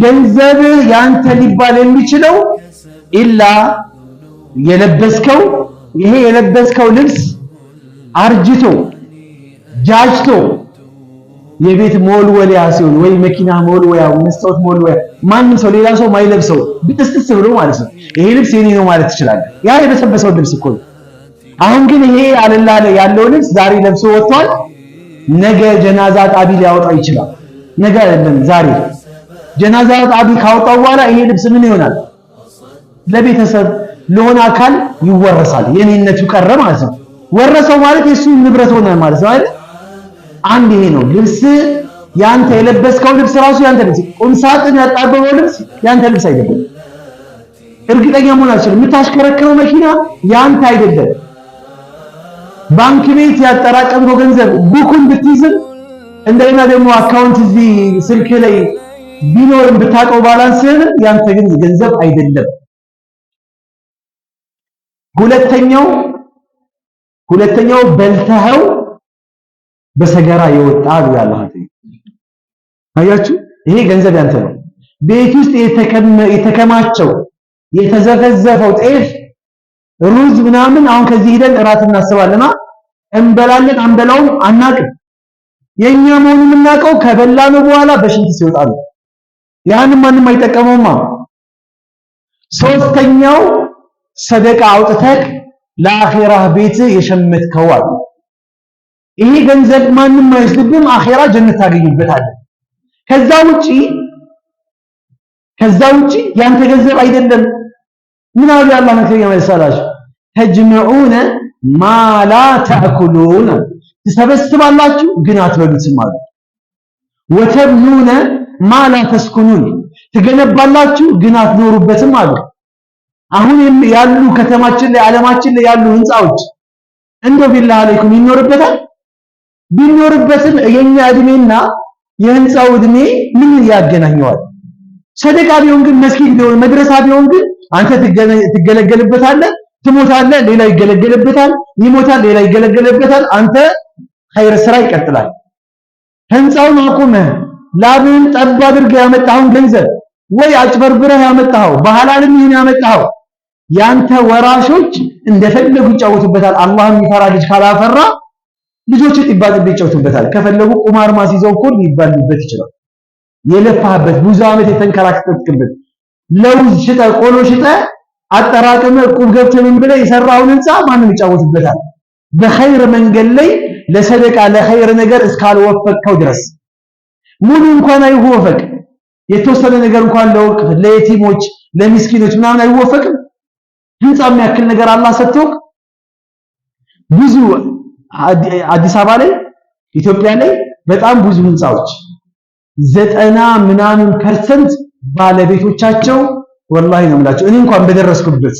ገንዘብ ያንተ ሊባል የሚችለው ኢላ የለበስከው ይሄ የለበስከው ልብስ አርጅቶ ጃጅቶ የቤት ሞልወያ ሲሆን ወይ መኪና ሞልወያ መስታወት ሞልወያ ማንም ሰው ሌላ ሰው ማይለብሰው ብጥስጥስ ብሎ ማለት ነው ይሄ ልብስ የኔ ነው ማለት ይችላል። ያ የበሰበሰው ልብስ እኮ ነው። አሁን ግን ይሄ አለላለ ያለው ልብስ ዛሬ ለብሶ ወጥቷል። ነገ ጀናዛ ጣቢ ሊያወጣው ይችላል። ነገ አይደለም ዛሬ ጀናዛ ጣቢ ካወጣው በኋላ ይሄ ልብስ ምን ይሆናል? ለቤተሰብ ለሆነ አካል ይወረሳል። የኔነቱ ቀረ ማለት ነው። ወረሰው ማለት የሱ ንብረት ሆነ ማለት ነው አይደል? አንድ ይሄ ነው። ልብስ ያንተ የለበስከው ልብስ ራሱ ያንተ ልብስ፣ ቁም ሳጥን ያጣበበው ልብስ ያንተ ልብስ አይደለም። እርግጠኛ መሆን አልችልም። የምታሽከረክረው መኪና ያንተ አይደለም። ባንክ ቤት ያጠራቀምከው ገንዘብ ቡኩን ብትይዝም እንደገና ደግሞ አካውንት እዚህ ስልክ ላይ ቢኖርም ብታውቀው ባላንስህን ያንተ ግን ገንዘብ አይደለም። ሁለተኛው በልተኸው በሰገራ የወጣ ያለው አያችሁ፣ ይሄ ገንዘብ ያንተ ነው። ቤት ውስጥ የተከማቸው የተዘፈዘፈው ጤፍ ሩዝ ምናምን አሁን ከዚህ ሄደን እራት እናስባለና እንበላለን አንበላውም አናቅም። የኛ መሆኑን የምናውቀው ከበላነው በኋላ በሽንት ሲወጣ ነው። ያንን ማንም አይጠቀመውማ። ሶስተኛው ሰደቃ አውጥተህ ለአኺራህ ቤት የሸመትከው አለ። ይሄ ገንዘብ ማንም አይወስድብህም፣ አኺራ ጀነት ታገኝበታለህ። ከዛ ውጪ ያንተ ገንዘብ አይደለም። ምን አለ አላህ መልእክተኛ መሰላችሁ? ተጅመዑነ ማ ላ ተአኩሉነ ትሰበስባላችሁ ግን አትበሉትም አሉ። ወተብኑነ ማ ላ ተስኩኑን ትገነባላችሁ ግን አትኖሩበትም አሉ። አሁን ያሉ ከተማችን ላይ ዓለማችን ላይ ያሉ ህንጻዎች እንደው ቢላህ አለይኩም ይኖርበታል? ቢኖርበትም የኛ እድሜና የህንጻው እድሜ ምን ያገናኘዋል? ሰደቃ ቢሆን ግን መስጊድ ቢሆን መድረሳ ቢሆን ግን አንተ ትገለገልበታለህ፣ ትሞታለህ፣ ሌላ ይገለገልበታል፣ ይሞታል፣ ሌላ ይገለገልበታል። አንተ ኸይር ስራ ይቀጥላል። ህንጻውን አቁመህ ላብን ጠብ አድርገህ ያመጣኸውን ገንዘብ ወይ አጭበርብረህ ያመጣኸው በሐላልም ይሁን ያመጣኸው ያንተ ወራሾች እንደፈለጉ ይጫወቱበታል። አላህ የሚፈራ ልጅ ካላፈራ ልጆች ጥባጥብ ይጫወቱበታል። ከፈለጉ ቁማር ማስይዘው እኮ ሊባሉበት ይችላል። የለፋህበት ብዙ ዓመት የተንከራተትክበት ለውዝ ሽጠህ ቆሎ ሽጠህ አጠራቅመህ እቁብ ገብተህ ምን ብለህ የሰራውን ህንጻ ማንም ይጫወቱበታል። በኸይር መንገድ ላይ ለሰደቃ ለኸይር ነገር እስካልወፈቅከው ድረስ ሙሉ እንኳን አይወፈቅ የተወሰነ ነገር እንኳን ለወቅፍ ለየቲሞች ለሚስኪኖች ምናምን አይወፈቅም። ህንጻ የሚያክል ነገር አላህ ሰጥቶክ ብዙ አዲስ አበባ ላይ ኢትዮጵያ ላይ በጣም ብዙ ህንጻዎች 90% ባለቤቶቻቸው ወላሂ ነው የምላቸው እኔ እንኳን በደረስኩበት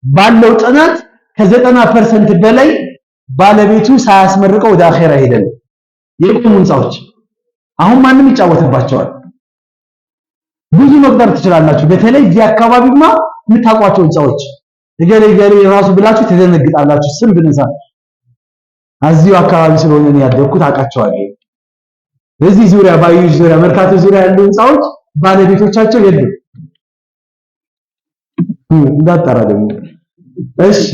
ባለው ጥናት ከ90% በላይ ባለቤቱ ሳያስመርቀው ወደ አኺራ ሄደን የቆሙ ህንጻዎች አሁን ማንም ይጫወትባቸዋል። ብዙ መቅደር ትችላላችሁ። በተለይ እዚህ አካባቢማ የምታውቋቸው ህንጻዎች ገሌ ራሱ ብላችሁ ትደነግጣላችሁ። ስም ብንሳ እዚሁ አካባቢ ስለሆነ ነው ያደረኩት አውቃቸዋለሁ። በዚህ ዙሪያ ባዩሽ ዙሪያ መርካቶ ዙሪያ ያሉ ህንጻዎች ባለቤቶቻቸው የሉም። እንዳጣራ ደግሞ እሺ